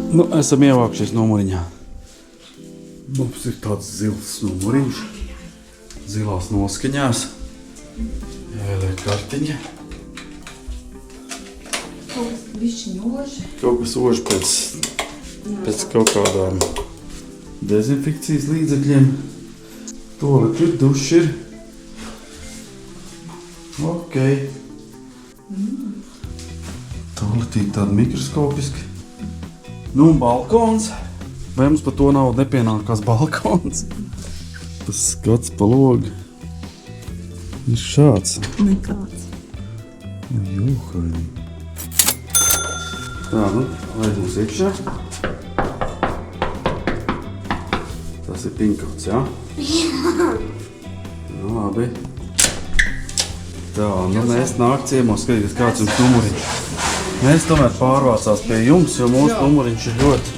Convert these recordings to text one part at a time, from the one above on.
Nu, esam ievākušies numuriņā. Mums ir tāds zils numuriņš. Zilās noskaņās. Jāieliek kartiņa. Kaut kas bišķiņ oži. Kaut kas oži pēc kaut kādām dezinfekcijas līdzekļiem. Toalet ir, dušs ir. Ok. Toaletīt tāda mikroskopiski. Nu, un balkons. Vai mums par to nav nepienākās balkons? Tas skats pa logu ir šāds. Nekāds. Juhai. Tā, nu, laid mums iekšā. Tas ir pinkauts, jā? Jā. Nu, labi. Tā, nu mēs nāk ciemos skatīties, kāds jums numuriņš. Mēs tomēr pārvācās pie jums, jo mūsu numuriņš ir ļoti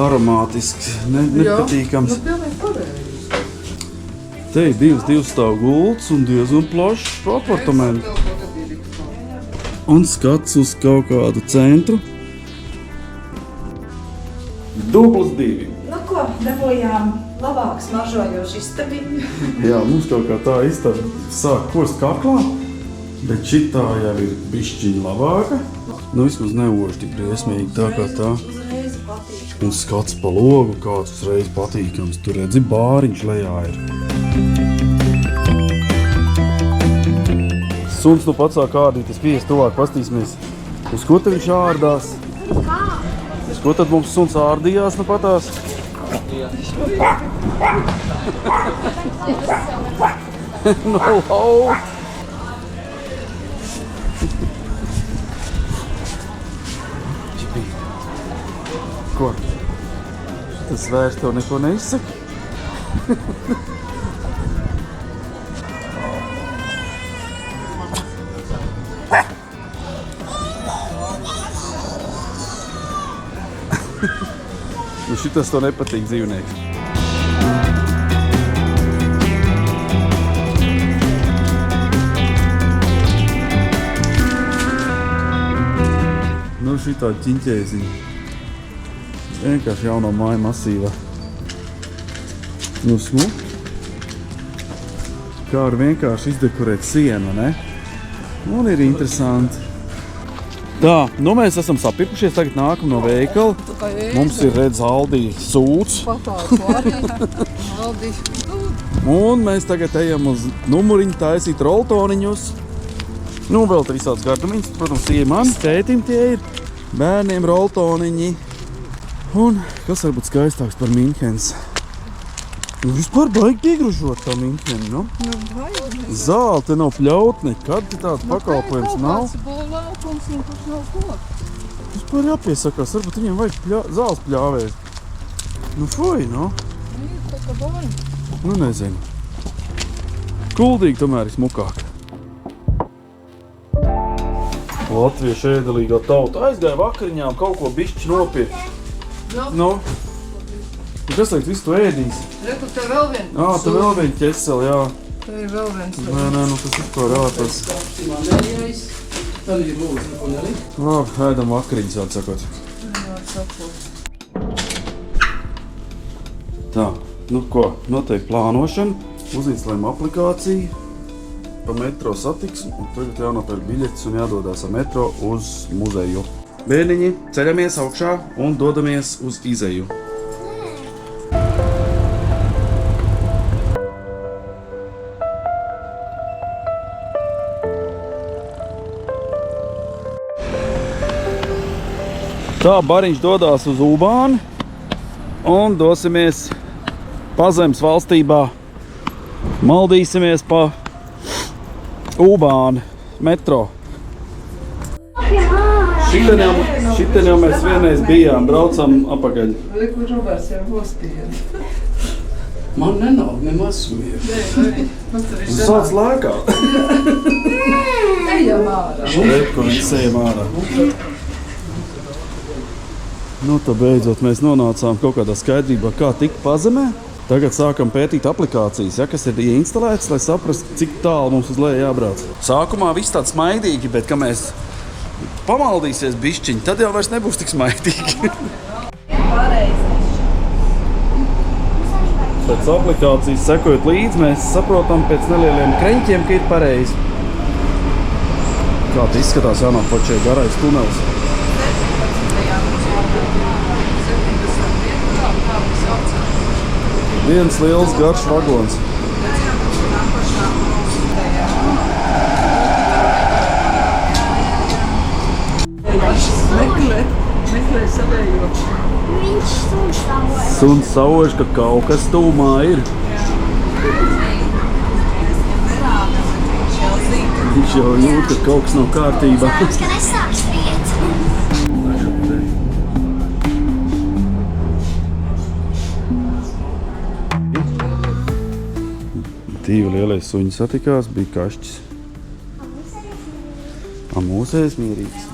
aromātisks, nepatīkams. Nu, pilnīgi pareizi. Te ir divu stāvu gults un diezgan plašs apartaments. Un skats uz kaut kādu centru. Dublis 2. Nu ko, dabūjām labāk smaržojošu istabiņu. Jā, mums kaut kā tā istaba sāk kost kaklā, bet šitā jau ir bišķiņa labāka. Nu, vismaz neoži tik briesmīgi tā kā tā. Uzreiz patīk. Un skats pa logu kāds uzreiz patīkams. Tur redzi bāriņš lejā ir. Suns nu pats sāk ārdīties, pieies tuvāk, pastīsimies. Uz ko te viņš ārdās? Uz ko tad mums suns ārdījās nu patās? No lau! Ko? Tas vairs tev neko neizsaka? Nu šitas tev nepatīk dzīvnieks. Nu šitā ķiņķēziņa. Vienkārši jauno māju masīva. Nu smuki. Kā var vienkārši izdekorēt sienu, ne? Un ir interesanti. Tā, nu mēs esam sapirkušies, tagad nākam no veikala. Mums ir redz Aldi sūds. Patāku arī. Aldi. Un mēs tagad ejam uz numuriņu taisīt roltoniņus. Nu, vēl te visāds gardumiņas, protams, tie man, tētim tie ir. Bērniem roltoniņi. Un kas var būt skaistāks par Minhenes? Nu, vispār baigi piegružot tā Minheni, nu? Nu, baigi. Zāle te nav pļaut, nekad te tāds pakalpojums nav. Kāds būvlaukums un kurš nav koks. Vispār jāpiesakās, varbūt viņiem vajag zāles pļāvēt. Nu, fuj, nu? Ir tā kā baigi. Nu, nezinu. Kuldīgi tomēr ir smukāk. Latviešu ēdelīgā tauta aizgāja vakariņām kaut ko bišķi nopirkt. Nu, kas tagad visu to ēdīs? Reku, te vēl viens. Te vēl viena ķeseli, jā. Te ir vēl viens. Nē, nu tas vispār rātas. Labi, ēdam vakariņas, atsakot. Jā, sakot. Tā, nu ko, noteikti plānošana. Uzinstalējam aplikāciju pa metro satiksmi. Un tagad jānopērk biļetes un jādodās ar metro uz muzeju. Bērniņi, ceļamies augšā un dodamies uz izeju. Tā, bariņš dodās uz Ūbāni un dosimies pazemes valstībā. Maldīsimies pa Ūbāni metro. Šitien jau mēs vienreiz bijām, braucam apakaļ. Reku, Roberts jau vospied. Man nenāk nemaz smieru. Tas Sāc lēkāt. ejam ārā. Reku, viss ejam ārā. Nu, tā beidzot mēs nonācām kaut kādā skaidrībā, kā tikt pazemē. Tagad sākam pētīt aplikācijas, ja, kas ir ieinstalētas, lai saprastu, cik tālu mums uz leju jābrauc. Sākumā viss tāds smaidīgi, bet kad mēs pamaldīsies bišķiņi, tad jau vairs nebūs tik smaidīgi. pēc aplikācijas sekojot līdzi, mēs saprotam pēc nelieliem kreņķiem, ka ir pareizi. Kā tas izskatās, jānāk pat šeit garais tunelis. Viens liels garš vagons. Meklē savējo. Viņš suns Suns sauž, ka kaut kas tūmā ir. Viņš jau jūt, ka kaut kas nav kārtībā. ka nesāk skriet. Divi lielie suņi satikās, bija kašķis. Mūsējs mierīgs.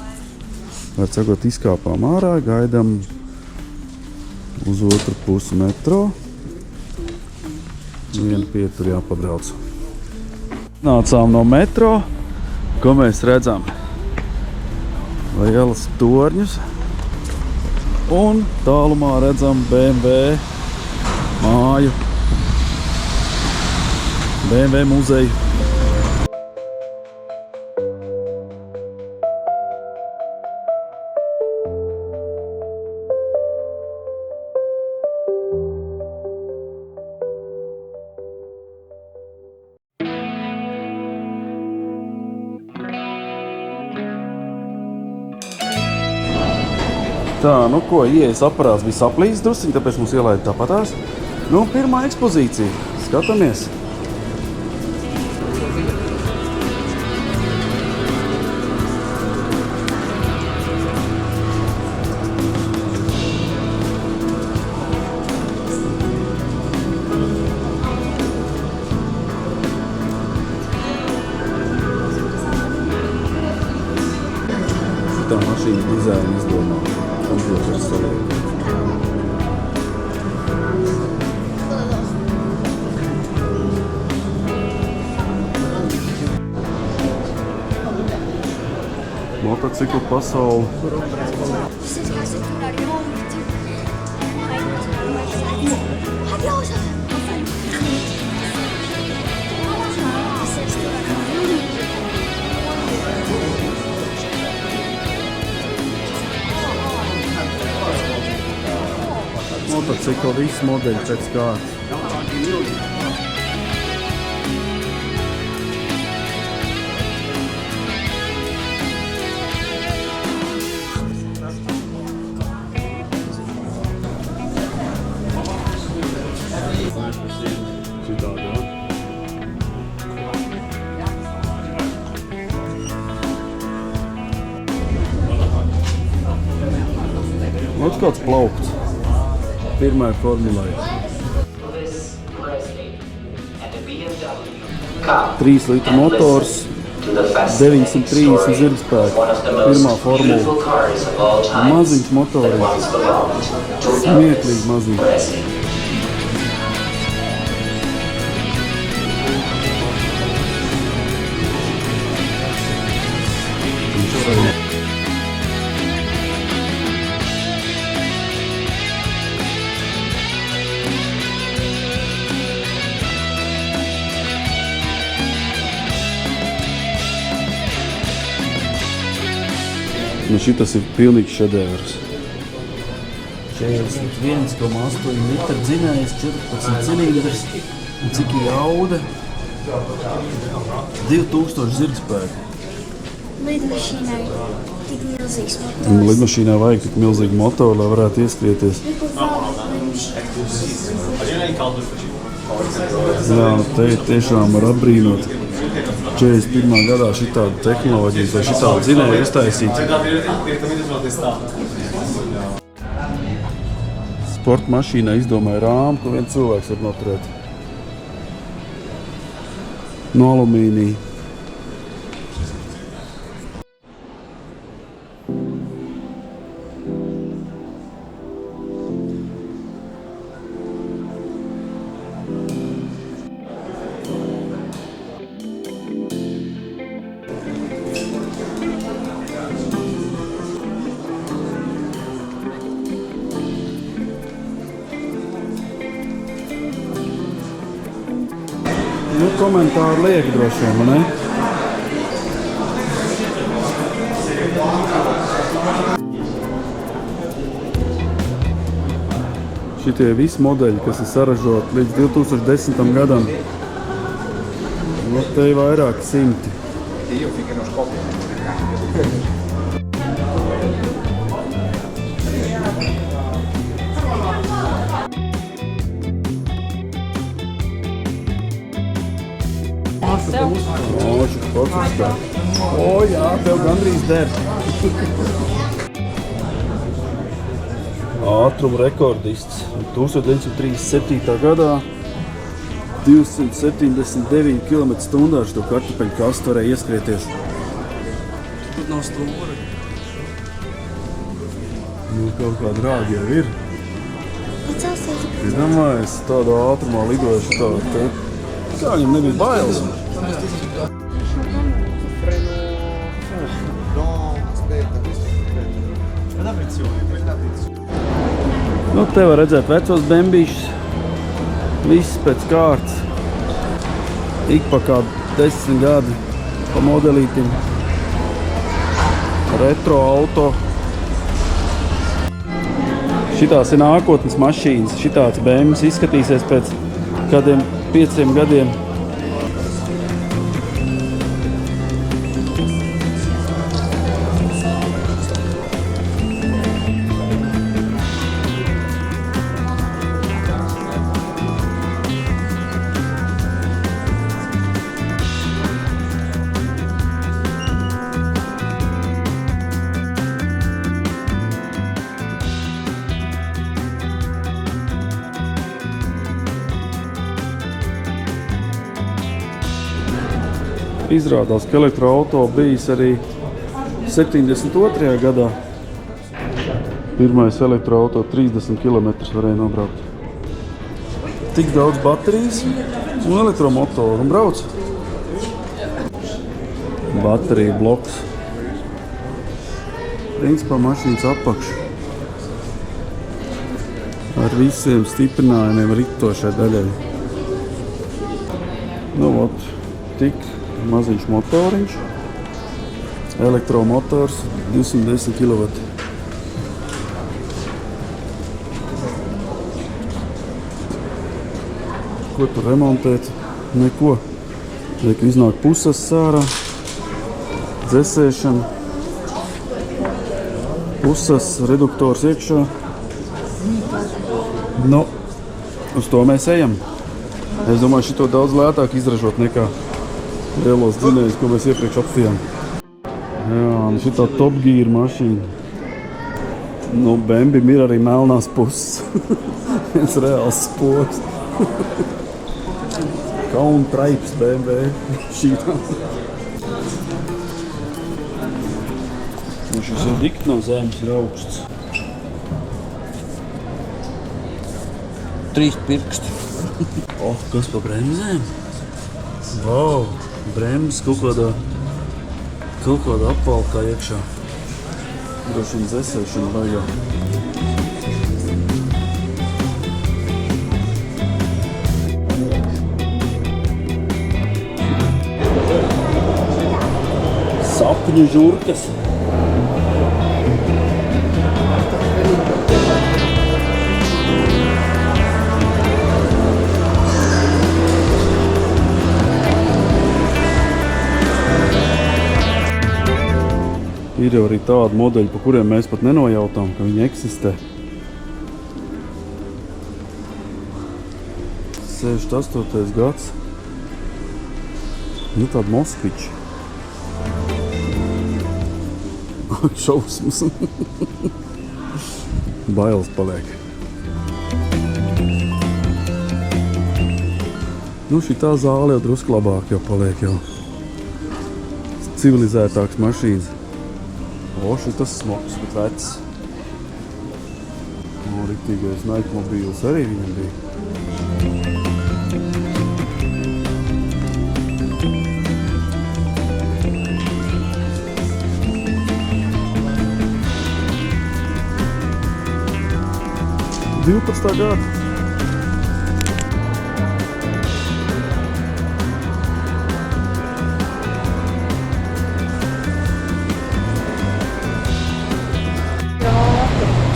Var sakot, izkāpām ārā, gaidām uz otru pusi metro. Vienu pieturu jāpabrauc. Nācām no metro, ko mēs redzam? Lielas torņus. Un tālumā redzam BMW māju. BMW muzeju. Tā, nu ko, ieejas aparāts bija saplīsis drusciņ, tāpēc mums ielaida tāpatās. Nu, pirmā ekspozīcija. Skatāmies. Tā mašīna dizaina izdomā. Kompjuters saliek. Motociklu pasauli. Tas izskatās, ka tur ar jumtu. Hadi uzsākt. Motociklu visi modeļi pēc kārtas. Otrs kāds plaukts. Pirmai formulai. 3 litru motors, 930 zirgspēku. Pirmā formula. Maziņš motorīts. Smieklīgi maziņš. Nu šitas ir pilnīgs šedevrs. 41,8 litra dzinējs, 14 cilindrs. Un cik ir jauda? 2000 zirgspēku. Lidmašīnai tik milzīgs motors. Lidmašīnai vajag tik milzīgu motoru, lai varētu ieskrieties. Jā, te tiešām var apbrīnot. 41. gadā šitādu tehnoloģiju vai šitādu dzinēju uztaisīt. Sporta mašīnā izdomāja rāmu, ko viens cilvēks var noturēt. No alumīnija. komentāru lieki droši vien, vai ne? Šitie visi modeļi, kas ir saražoti līdz 2010. gadam. Nu, te ir vairāki simti. O, jā, tev gandrīz der. Ātruma rekordists. 1937. gadā 279 km/h ar to kartupeļu kastu varēja ieskrieties. Tur nav stūra. Nu, kaut kāda rādi jau ir. Es domāju, es tādā ātrumā lidojuši tādu te. Kā viņam nebija bailes? Nu, te var redzēt vecos bembīšus. Viss pēc kārtas. Ik pa kādu 10 gadi pa modelītim. Retro auto. Šitās ir nākotnes mašīnas. Šitāds bembis izskatīsies pēc kādiem 5 gadiem. Izrādās, ka elektroauto bijis arī 72. gadā. Pirmais elektroauto 30 km varēja nobraukt. Tik daudz baterijas un elektromotoru un brauc. Baterija bloks. Principā mašīnas apakša. Ar visiem stiprinājumiem ritošai daļai. Nu, ot, tik maziņš motoriņš, elektromotors 210 kW. Ko tur remontēt? Neko. Liek iznāk puses sārā, dzesēšana, puses reduktors iekšā. Nu, uz to mēs ejam. Es domāju, šito daudz lētāk izražot nekā lielos dzinējus, ko mēs iepriekš apstījām. Jā, un šitā Top Gear mašīna. Nu, Bembim ir arī melnās puses. Viens reāls spoks. Kaun traips BMW šītā. Nu, šis ir dikt no zemes, ir augsts. 3 pirksti. Kas pa bremzēm? Wow! Bremzes kaut kādā apvalkā iekšā. Droši vien dzesēšana baigā. Sapņu žurkas. Ir jau arī tādi modeļi, pa kuriem mēs pat nenojautām, ka viņi eksistē. 68. gads. Nu, tādi Moskviči. Šausmas. Bailes paliek. Nu, šitā zāle jau drusku labāk jau paliek jau. Civilizētāks mašīnas. O, šitas smoks, bet vecs. O, riktīgais naikmobīls arī viņam bija.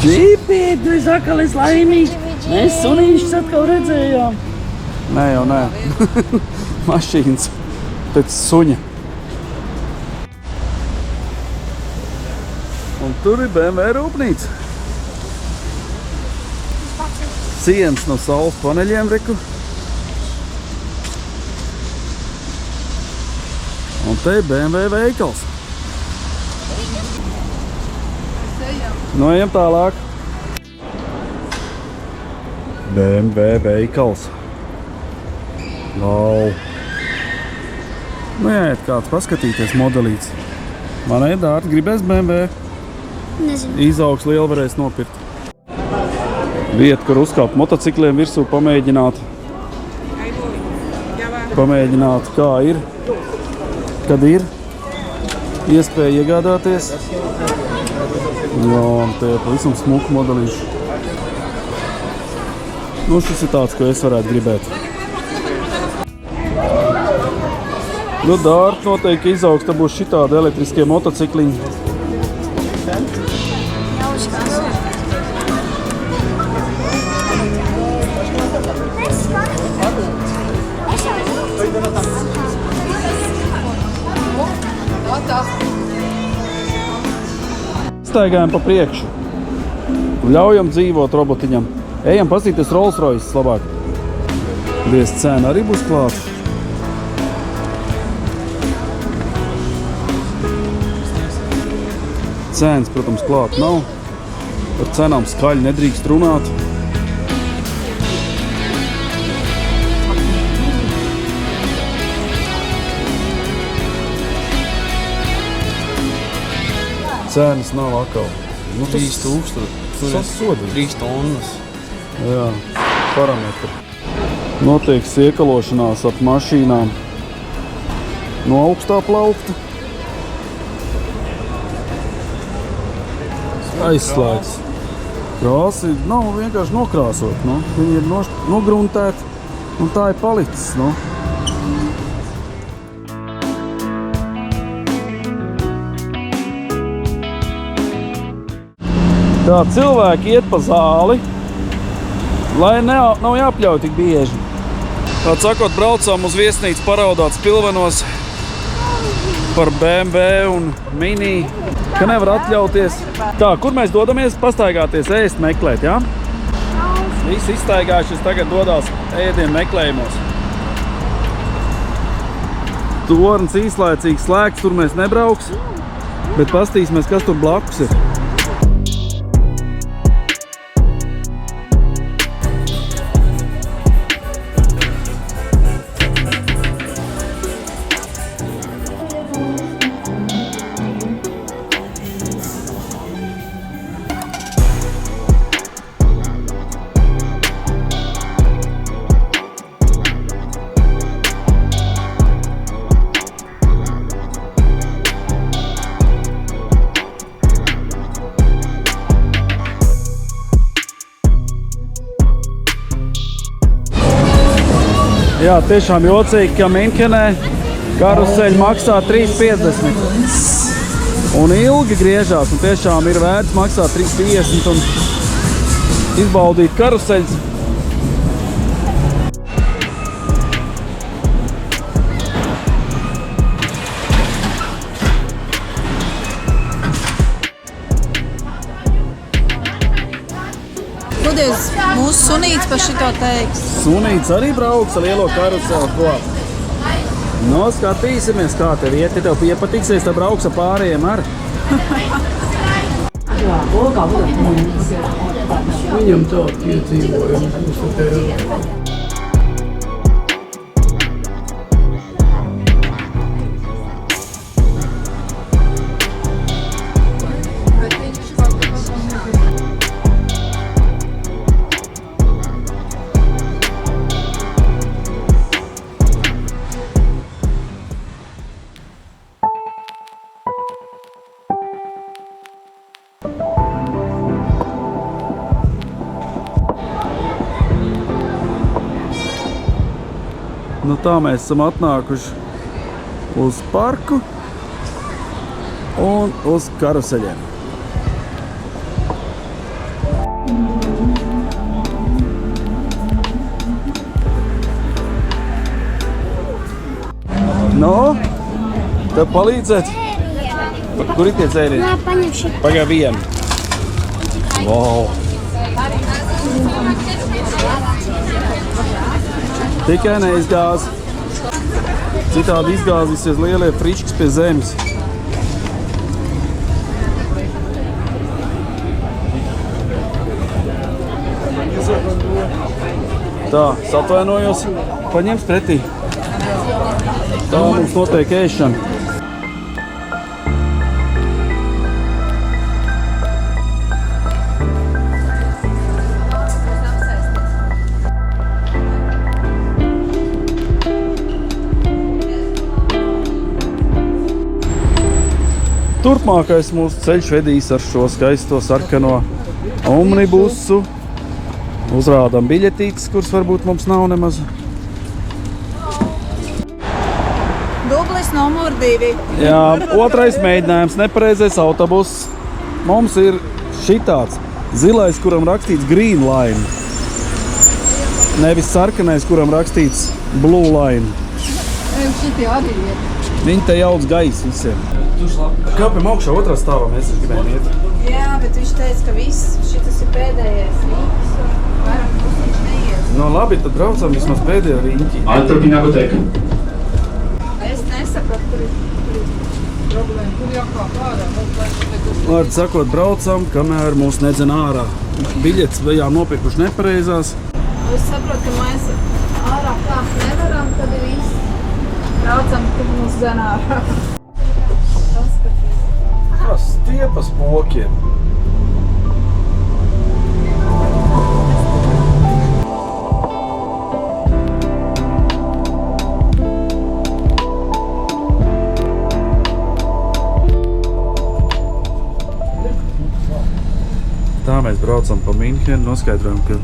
Džipī, tu esi atkal laimīgs. Mēs sunīšus atkal redzējām. Nē jau nē. Mašīnas pēc suņa. Un tur ir BMW rūpnīca. Sienas no saules paneļiem, reku. Un te ir BMW veikals. Nu, ejam tālāk. BMW veikals. Wow. Nu, jāiet kāds paskatīties modelīts. Man ir dārti, gribēs BMW. Nezinu. Izaugs lielu varēs nopirkt. Vieta, kur uzkāpt motocikliem virsū, pamēģināt. Pamēģināt, kā ir. Kad ir iespēja iegādāties. Jā, te ir pavisam smuku modelīši. Nu, šis ir tāds, ko es varētu gribēt. Nu, dārti noteikti izaugs, tad būs šitādi elektriskie motocikliņi. Staigājam pa priekšu. Ļaujam dzīvot robotiņam. Ejam pastīties Rolls Royce labāk. Diez cena arī būs klāta. Cenas, protams, klāt nav. Par cenām skaļi nedrīkst runāt. Cenas nav atkal. Nu, 3000. Sasodīt. 3 tonnas. Jā, parametri. Notiek iekalošanās ap mašīnām no augstā plaukta. Aizslēgts. Krāsi nav vienkārši nokrāsot. Nu. Viņi ir nogruntēti un tā ir palicis. Nu. Tā cilvēki iet pa zāli, lai nav jāpļauj tik bieži. Tā sakot, braucām uz viesnīcu Paraudāts Pilvenos par BMW un Mini, ka nevar atļauties. Tā, kur mēs dodamies pastaigāties, ēst, meklēt, jā? Visi izstaigājušies tagad dodās ēdienu meklējumos. Tornis īslaicīgi slēgts, tur mēs nebrauks, bet pastīsimies, kas tur blakus ir. Jā, tiešām jocīgi, ka Minhenē karuseļi maksā 3,50. Un ilgi griežās, un tiešām ir vērts maksāt 3,50 un izbaudīt karuseļus. Kudies, mūsu sunīts par šito teiks? Sunīts arī brauks ar lielo karuseli klāt. No, skatīsimies, kā tev iet, ja tev piepatiksies, tad brauks ar pārējiem ar. Viņam tādu piedzīvojumu. Nu tā mēs esam atnākuši uz parku un uz karuseļiem. No, tev palīdzēt? Kur ir tie dzērieni? Jā, paņem šī. Pagāj vienu. Wow. Tikai neizgāz. Citādi izgāzīsies lielie friškas pie zemes. Tā, es atvainojos. Paņems pretī. Tā mums notiek ēšana. Turpmākais mūsu ceļš vedīs ar šo skaisto sarkano omnibusu. Uzrādām biļetītes, kuras varbūt mums nav nemaz. Dublis numur 2. Jā, otrais mēģinājums, nepareizais autobuss. Mums ir šitāds zilais, kuram rakstīts Green Line. Nevis sarkanais, kuram rakstīts Blue Line. Viņi te jauc gaisu visiem. Kāpēc augšā otrā stāvā mēs gribējām iet? Jā, bet viņš teica, ka viss šitas ir pēdējais rīks un varam viņš neiet. No labi, tad braucam vismaz pēdējo riņķi. Es nesapratu, kur ir problēma. Kur jākāp ārā? Vārds sakot, braucam, kamēr mūs nedzen ārā. Biļetes bijām nopirkuši nepareizās. Es saprotu, ka mēs ārā kāpt nevaram, tad ir viss. Braucam, kur mūs dzen ārā. Kas stiepa spokiem? Tā mēs braucam pa Minhenu, noskaidrojam, ka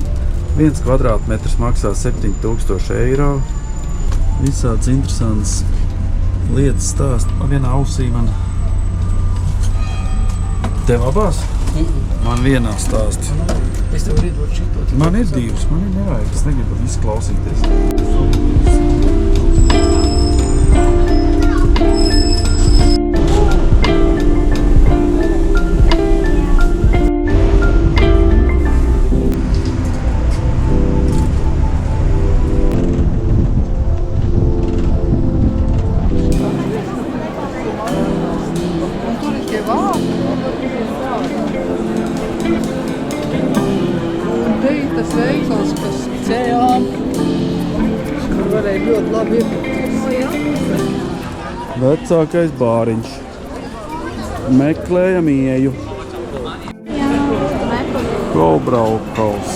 1 kvadrātmetrs maksā 7000 eiro. Visāds interesants lietas stāst. Vienā ausī man... Tev abās? Man vienā stāsti. Es tev varu iedot šito. Man ir divas, man ir nevajag, es negribu visu klausīties. Tas veikals, kas cējām, kur varēja ļoti labi iepirkties. Vecākais bāriņš. Meklējam ieju. Kobraukals.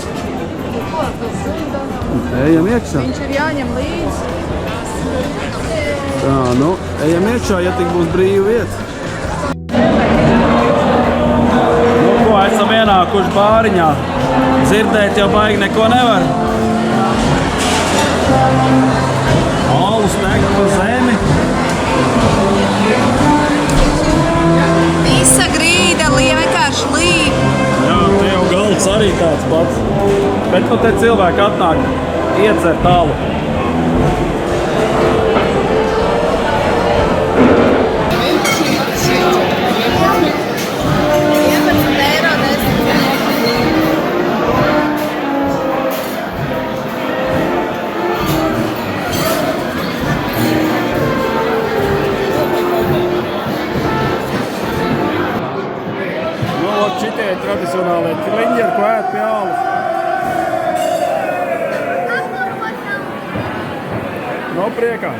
Ejam iekšā. Viņš ir jāņem līdzi. Tā, nu, ejam iekšā, ja tik būs brīva vieta. Nu, ko, esam ienākuši bāriņā. Dzirdēt jau baigi neko nevar. Alus tek pa zemi. Visa grīda vienkārši līp. Jā, te jau galds arī tāds pats. Bet nu te cilvēki atnāk, iedzer tālu. Šitie tradicionālie kliņģeri, ko ēd pie alus. No priekā.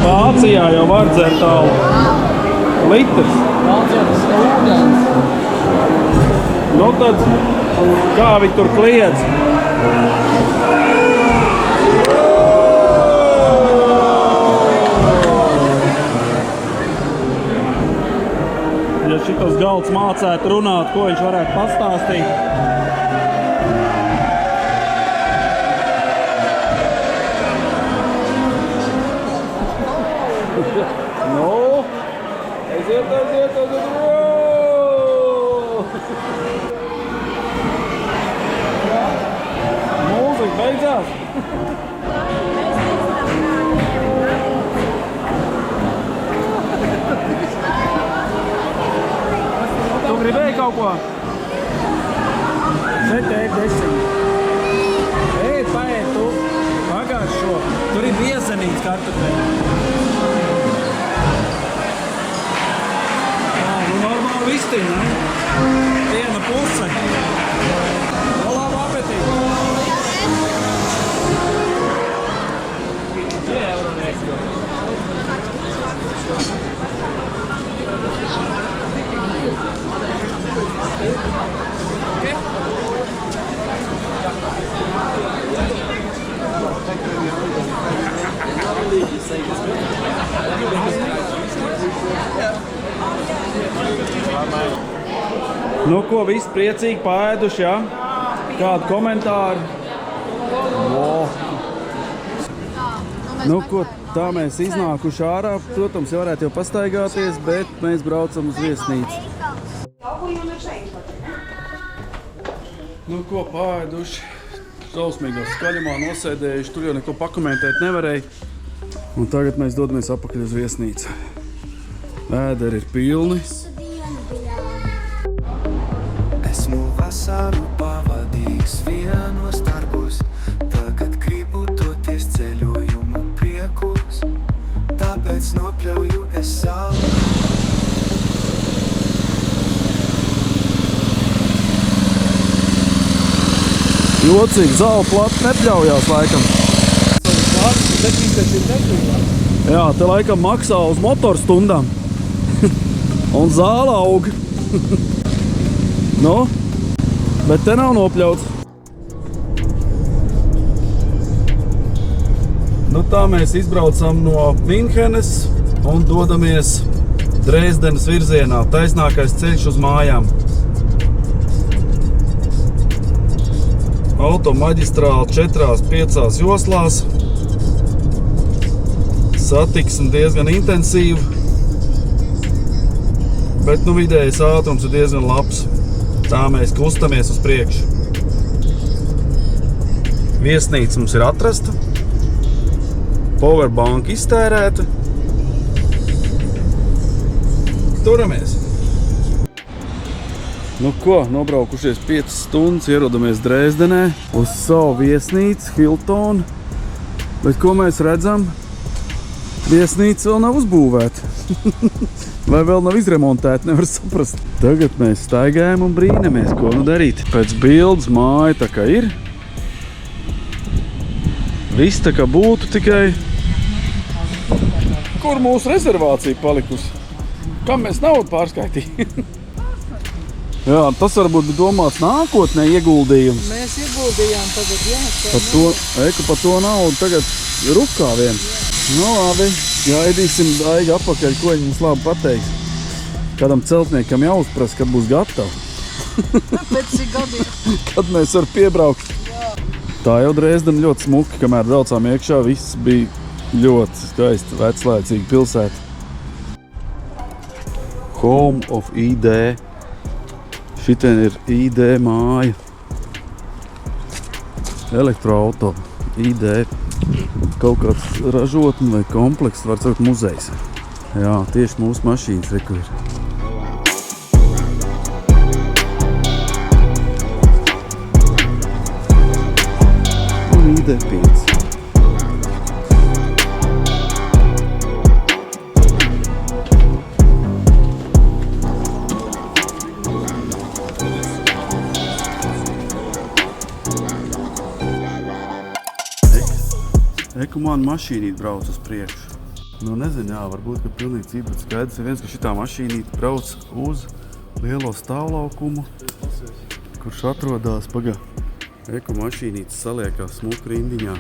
Vācijā jau var dzert tālu. Litrs. Ūdens. Nu tad, kā viņi tur kliedz? Ja šitos galds mācētu runāt, ko viņš varētu pastāstīt? Nu, aiziet! Mūzika beidzās! Tu gribēji kaut ko? Šeit ēd 10. Ēd, paēd tu. Pagājušo. Tur ir biezenīts kartupeļi. Normāli vistiņa, ne? Viena puse. Labu apetīti. Nu, ko visi priecīgi paēduši, jā? Kādu komentāru? Wow. Nu, ko tā mēs iznākuši ārā, protams, jau varētu jau pastaigāties, bet mēs braucam uz viesnīcu. Nu, ko paēduši, šausmīgā skaļumā nosēdējuši, tur jau neko pakomentēt nevarēja. Un tagad mēs dodamies apakaļ uz viesnīcu. Ēderi ir pilni. Esmu vasaru pavadījis vienos darbos, tagad gribu doties ceļojumu priekus, tāpēc nopļauju es salu. Jocīgi, zāle plati nepļaujās laikam. Jā, te laikam maksā uz motorstundām. Un zāle aug. Nu, bet te nav nopļauts. Nu tā mēs izbraucam no Minhenes un dodamies Dresdenes virzienā. Taisnākais ceļš uz mājām. Automaģistrāli 4-5 joslās. Satiksme diezgan intensīva. Bet nu vidējais ātrums ir diezgan labs. Tā mēs kustamies uz priekšu. Viesnīca mums ir atrasta. Powerbank iztērēta. Turamies! Nu ko, nobraukušies 5 stundas, ierodamies Dresdenē uz savu viesnīcu, Hilton. Bet ko mēs redzam? Viesnīca vēl nav uzbūvēta. Vai vēl nav izremontēta, nevar saprast. Tagad mēs staigājam un brīnamies, ko nu darīt. Pēc bildes māja tā kā ir. Viss tā kā būtu tikai... Kur mūsu rezervācija palikusi? Kam mēs naudu pārskaitījām? Jā, tas varbūt bija domāts nākotnē ieguldījums. Mēs ieguldījām tagad, jā. Par to naudu tagad rukā vien. Nu labi, gaidīsim Daigu apakaļ, ko viņi mums labi pateiks. Kādam celtniekam jāuzprasa, kad būs gatavi. Pēc cik gadiem? Kad mēs varam piebraukt. Jā. Tā jau Dresdena ļoti smuka, kamēr braucām iekšā, viss bija ļoti skaisti, veclaicīga pilsēta. Home of ID. Šitien ir ID māja. Elektroauto. ID. Kaut kāds ražotni vai komplekss, var saukt muzejs. Jā, tieši mūsu mašīnas reku ir. Un ID5. Eku man mašīnīt brauc uz priekšu. Nu, nezinu, jā, varbūt, ka pilnīgi cīpa, bet skaidrs ir viens, ka šitā mašīnīte brauc uz lielo stāvlaukumu, kurš atrodās, Eko mašīnītes saliekās smuku rindiņā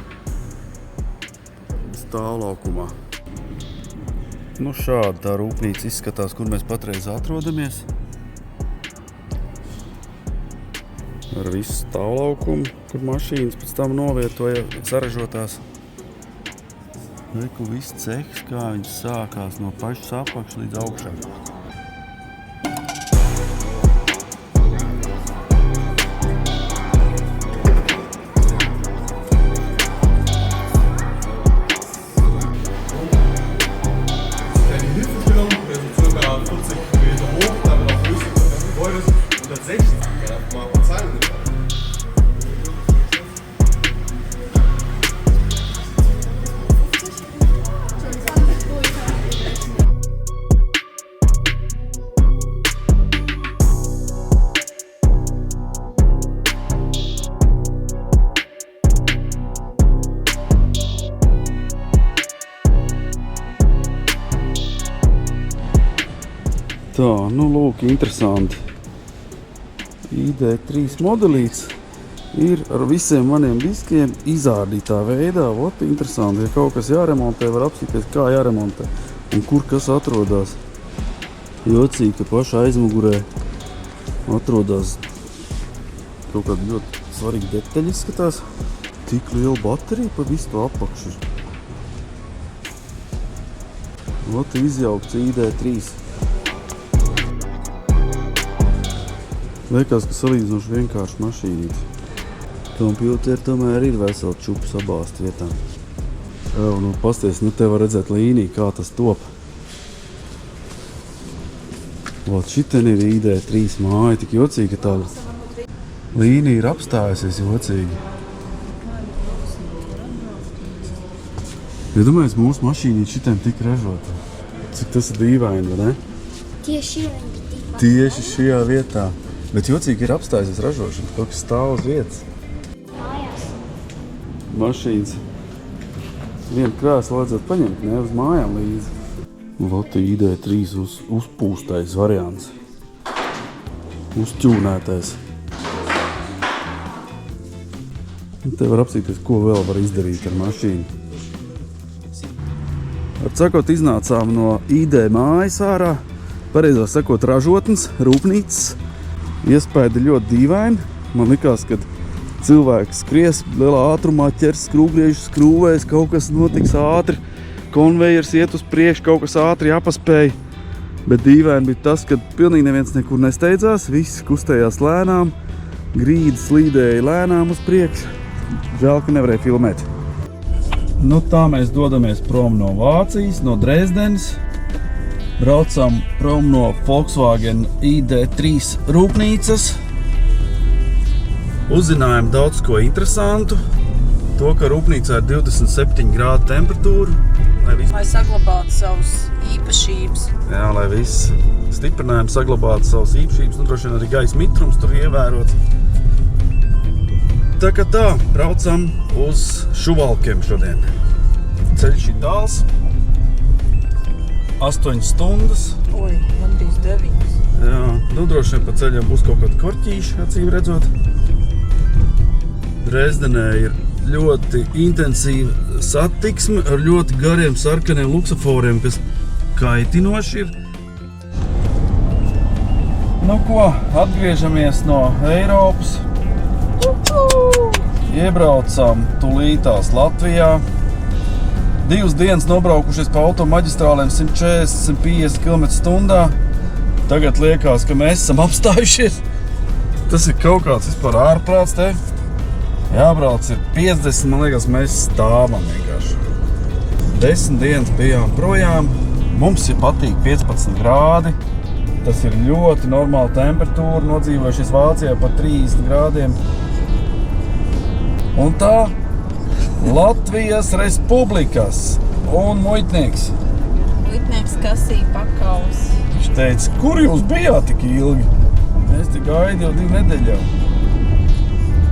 stāvlaukumā. Nu, šādi tā rūpnīca izskatās, kur mēs patreiz atrodamies. Ar visu stāvlaukumu, kur mašīnas pēc tam novietoja saražotās. Reku viss cehs, kā viņš sākās no pašas apakšas līdz augšā. Tā, nu lūk, interesanti. ID3 modelīts ir ar visiem maniem diskiem izārdītā veidā. Ot, interesanti, ja kaut kas jāremontē, var apsīties, kā jāremontē un kur kas atrodas. Jocīgi, ka pašā aizmugurē atrodas kaut kāda ļoti svarīga detaļa izskatās. Tik liela baterija pa visu to apakšu. Ot, izjaukts ID3. Liekas, ka salīdzinoši vienkārši mašīnīti. Kompjūteri tomēr ir veseli čupu sabāzt vietām. Nu, pasties, nu te var redzēt līniju, kā tas top. Ot, šiten ir ID3 māja, tik jocīgi, ka tā līnija ir apstājusies jocīgi. Ja domājies, mūsu mašīnīti šitiem tik ražota. Cik tas ir dīvaini, vai ne? Tieši šajā vietā. Bet jocīgi ir apstājusies ražošana, kaut kas stāv uz vietas. Mājās. Mašīnas. Vienu krēslu vajadzētu paņemt, ne uz mājām līdzi. Loti ID3 uzpūstais variants. Uzķūnētais. Te var apsīties, ko vēl var izdarīt ar mašīnu. Atsakot, iznācām no ID mājas ārā. Pareizāk sakot, ražotnes, rūpnīcas. Iespēja ļoti dīvaini. Man likās, ka cilvēks skries lielā ātrumā, ķers skrūvgriežus, skrūvēs, kaut kas notiks ātri, konvejers iet uz priekšu, kaut kas ātri jāpaspēj. Bet dīvaini bija tas, ka pilnīgi neviens nekur nesteidzās, viss kustējās lēnām, grīdas slīdēja lēnām uz priekšu. Žēl, ka nevarēja filmēt. Nu tā mēs dodamies prom no Vācijas, no Dresdenes. Braucam prom no Volkswagen ID3 rūpnīcas. Uzzinājām daudz ko interesantu. To, ka rūpnīcā ir 27 grādu temperatūra. Lai saglabātu savas īpašības. Jā, lai viss stiprinājumi saglabātu savas īpašības. Nu, droši vien arī gaisa mitrums tur ievērots. Tā kā tā, braucam uz Šuvalkiem šodien. Ceļš ir tāls. 8 stundas. Oi, gandrīz 9. Jā, nu droši vien pa ceļam būs kaut kāda korķīša, acīm redzot. Dresdenē ir ļoti intensīva satiksme ar ļoti gariem sarkaniem luksaforiem, kas kaitinoši ir. Nu ko, atgriežamies no Eiropas. Iebraucam tūlītās Latvijā. 2 dienas nobraukušies pa automaģistrālēm 140–150 km/h. Tagad liekas, ka mēs esam apstājušies. Tas ir kaut kāds vispār ārprāts te. Jābrauc ir 50, man liekas, mēs stāvam vienkārši. 10 dienas bijām projām. Mums ir patīk 15 grādi. Tas ir ļoti normāla temperatūra. Nodzīvojušies Vācijā pa 30 grādiem. Un tā Latvijas Republikas un muitnieks. Muitnieks kasīja pakaus. Viņš teica, kur jūs bijāt tik ilgi? Mēs te gaidu jau 2 nedēļu jau.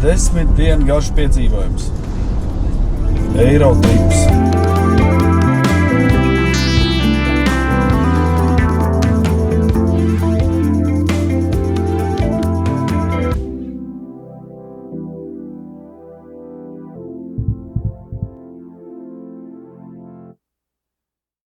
10 dienu garš piedzīvojums. Eirotrips.